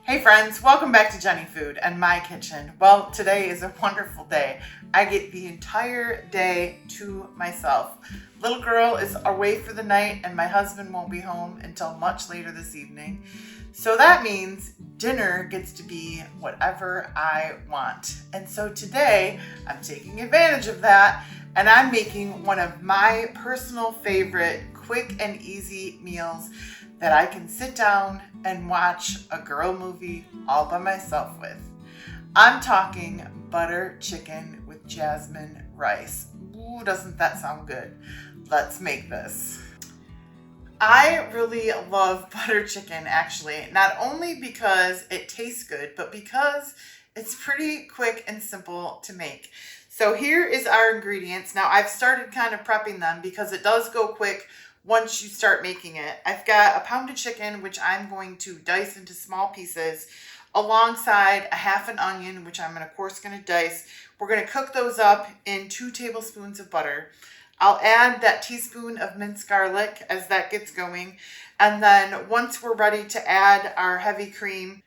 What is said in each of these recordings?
Hey friends, welcome back to Jenny Food and my kitchen. Well, today is a wonderful day. I get the entire day to myself. Little girl is away for the night and my husband won't be home until much later this evening. So that means dinner gets to be whatever I want. And so today I'm taking advantage of that and I'm making one of my personal favorite quick and easy meals that I can sit down and watch a girl movie all by myself with. I'm talking butter chicken with jasmine rice. Ooh, doesn't that sound good? Let's make this. I really love butter chicken actually, not only because it tastes good, but because it's pretty quick and simple to make. So here is our ingredients. Now I've started kind of prepping them because it does go quick once you start making it. I've got a pound of chicken, which I'm going to dice into small pieces, alongside a half an onion, which I'm of course going to dice. We're going to cook those up in 2 tablespoons of butter. I'll add that teaspoon of minced garlic as that gets going. And then once we're ready to add our heavy cream,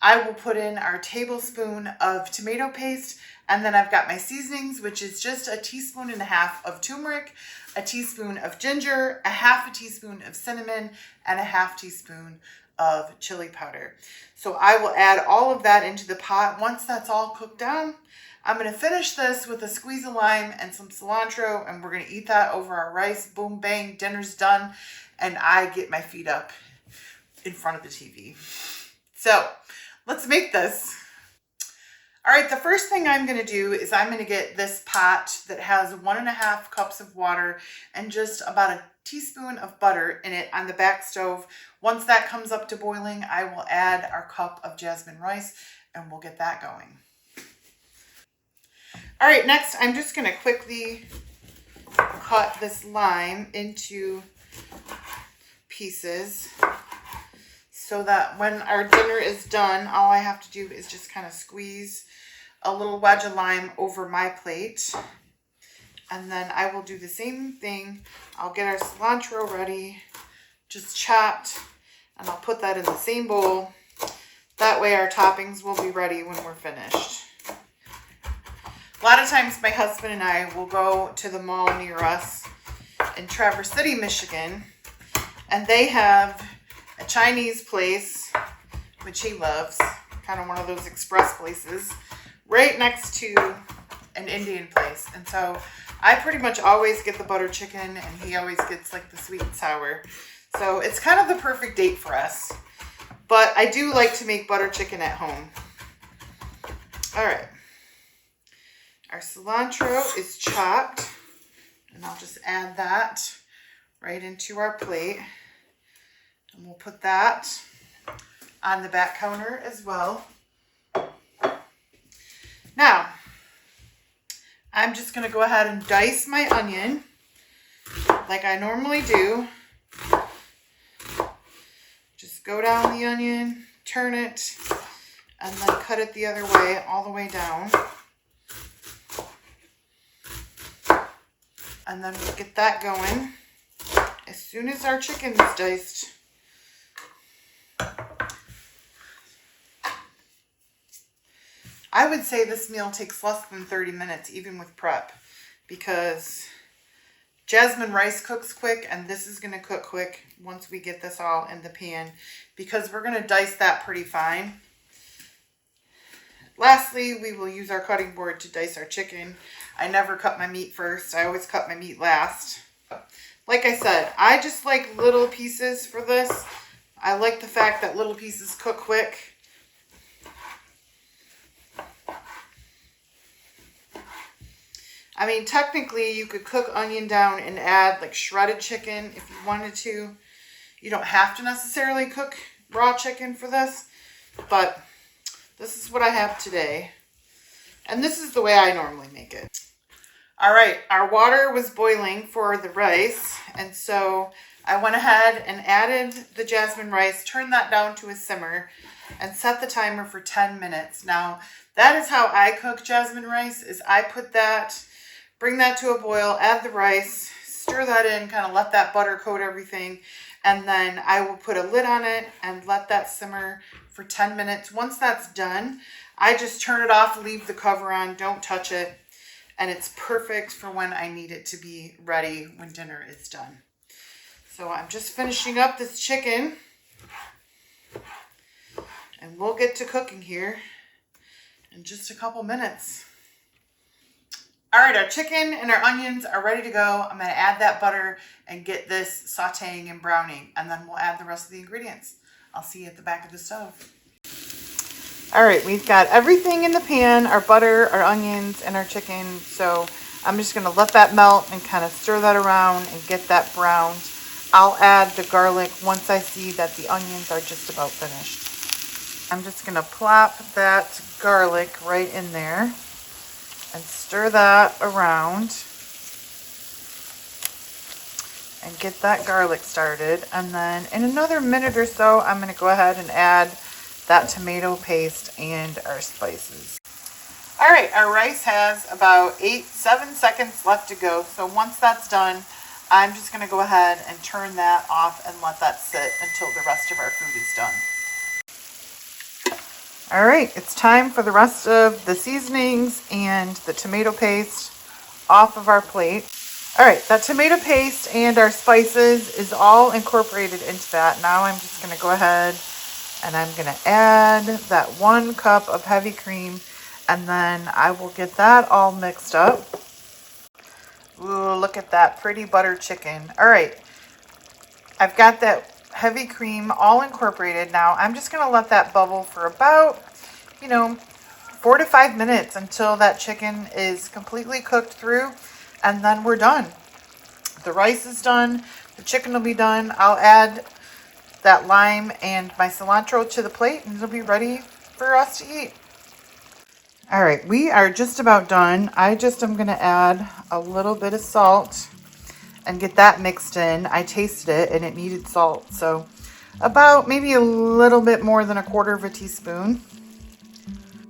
I will put in our tablespoon of tomato paste. And then I've got my seasonings, which is just a teaspoon and a half of turmeric, a teaspoon of ginger, a half a teaspoon of cinnamon, and a half teaspoon of chili powder. So I will add all of that into the pot. Once that's all cooked down, I'm going to finish this with a squeeze of lime and some cilantro, and we're going to eat that over our rice. Boom, bang, dinner's done, and I get my feet up in front of the TV. So let's make this. All right, the first thing I'm going to do is I'm going to get this pot that has 1.5 cups of water and just about a teaspoon of butter in it on the back stove. Once that comes up to boiling, I will add our cup of jasmine rice and we'll get that going. All right, next I'm just going to quickly cut this lime into pieces so that when our dinner is done, all I have to do is just kind of squeeze a little wedge of lime over my plate. And then I will do the same thing. I'll get our cilantro ready, just chopped, and I'll put that in the same bowl. That way our toppings will be ready when we're finished. A lot of times my husband and I will go to the mall near us in Traverse City, Michigan, and they have a Chinese place, which he loves, kind of one of those express places, right next to an Indian place. And so I pretty much always get the butter chicken and he always gets like the sweet and sour. So it's kind of the perfect date for us. But I do like to make butter chicken at home. All right. Our cilantro is chopped, and I'll just add that right into our plate. And we'll put that on the back counter as well. Now, I'm just going to go ahead and dice my onion like I normally do. Just go down the onion, turn it, and then cut it the other way, all the way down. And then we'll get that going as soon as our chicken is diced. I would say this meal takes less than 30 minutes, even with prep, because jasmine rice cooks quick, and this is going to cook quick once we get this all in the pan, because we're going to dice that pretty fine. Lastly, we will use our cutting board to dice our chicken. I never cut my meat first. I always cut my meat last. Like I said, I just like little pieces for this. I like the fact that little pieces cook quick. I mean, technically, you could cook onion down and add like shredded chicken if you wanted to. You don't have to necessarily cook raw chicken for this, but this is what I have today. And this is the way I normally make it. All right, our water was boiling for the rice, and so I went ahead and added the jasmine rice, turned that down to a simmer, and set the timer for 10 minutes. Now, that is how I cook jasmine rice, is I put that, bring that to a boil, add the rice, stir that in, kind of let that butter coat everything, And then I will put a lid on it and let that simmer for 10 minutes. Once that's done, I just turn it off, leave the cover on, don't touch it. And it's perfect for when I need it to be ready when dinner is done. So I'm just finishing up this chicken. And we'll get to cooking here in just a couple minutes. All right, our chicken and our onions are ready to go. I'm gonna add that butter and get this sauteing and browning, and then we'll add the rest of the ingredients. I'll see you at the back of the stove. All right, we've got everything in the pan, our butter, our onions, and our chicken. So I'm just gonna let that melt and kind of stir that around and get that browned. I'll add the garlic once I see that the onions are just about finished. I'm just gonna plop that garlic right in there and stir that around and get that garlic started. And then in another minute or so, I'm gonna go ahead and add that tomato paste and our spices. All right, our rice has about 7 seconds left to go. So once that's done, I'm just gonna go ahead and turn that off and let that sit until the rest of our food is done. All right, it's time for the rest of the seasonings and the tomato paste off of our plate. All right, that tomato paste and our spices is all incorporated into that. Now I'm just gonna go ahead and I'm gonna add that 1 cup of heavy cream, and then I will get that all mixed up. Ooh, look at that pretty butter chicken. All right, I've got that heavy cream all incorporated. Now I'm just gonna let that bubble for about, 4 to 5 minutes until that chicken is completely cooked through, and then we're done. The rice is done, the chicken will be done. I'll add that lime and my cilantro to the plate, and it'll be ready for us to eat. All right, we are just about done. I just am gonna add a little bit of salt and get that mixed in. I tasted it and it needed salt, so about maybe a little bit more than 1/4 teaspoon.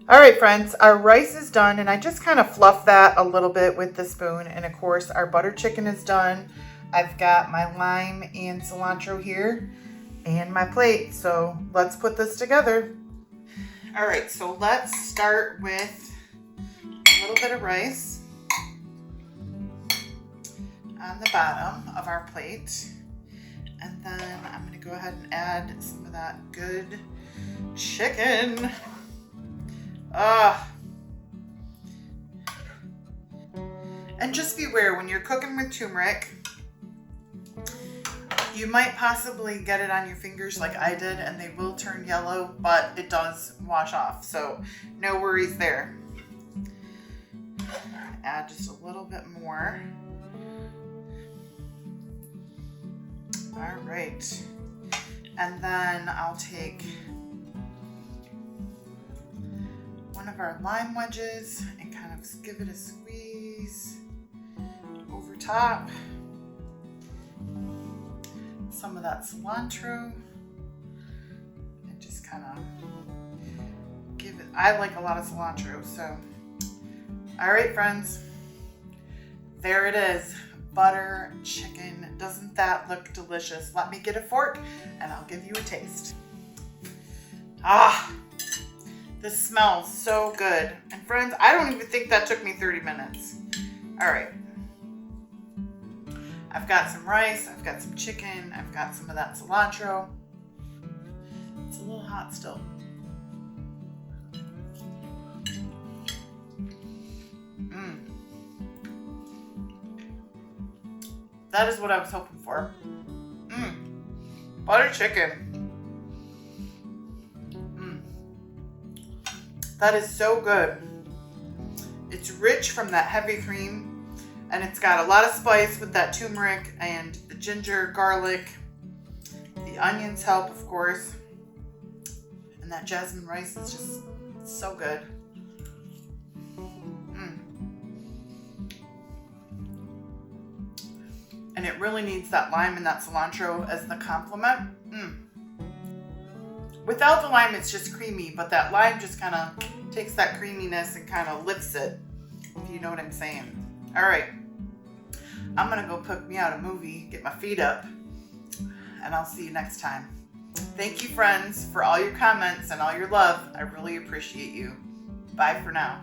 All right, friends, our rice is done, and I just kind of fluffed that a little bit with the spoon. And of course, our butter chicken is done. I've got my lime and cilantro here and my plate. So let's put this together. All right, so let's start with a little bit of rice on the bottom of our plate. And then I'm gonna go ahead and add some of that good chicken. And just beware when you're cooking with turmeric, you might possibly get it on your fingers like I did, and they will turn yellow, but it does wash off, so no worries there. Add just a little bit more. All right, and then I'll take one of our lime wedges and kind of give it a squeeze over top. Some of that cilantro and just kind of give it, I like a lot of cilantro, so. All right, friends, there it is, butter chicken. Doesn't that look delicious? Let me get a fork and I'll give you a taste. This smells so good. And friends, I don't even think that took me 30 minutes. All right. I've got some rice, I've got some chicken, I've got some of that cilantro. It's a little hot still. That is what I was hoping for. Butter chicken. That is so good. It's rich from that heavy cream, and it's got a lot of spice with that turmeric and the ginger, garlic. The onions help, of course. And that jasmine rice is just so good. And it really needs that lime and that cilantro as the complement. Without the lime, it's just creamy, but that lime just kind of takes that creaminess and kind of lifts it, if you know what I'm saying. All right, I'm gonna go pick me out a movie, get my feet up, and I'll see you next time. Thank you, friends, for all your comments and all your love. I really appreciate you. Bye for now.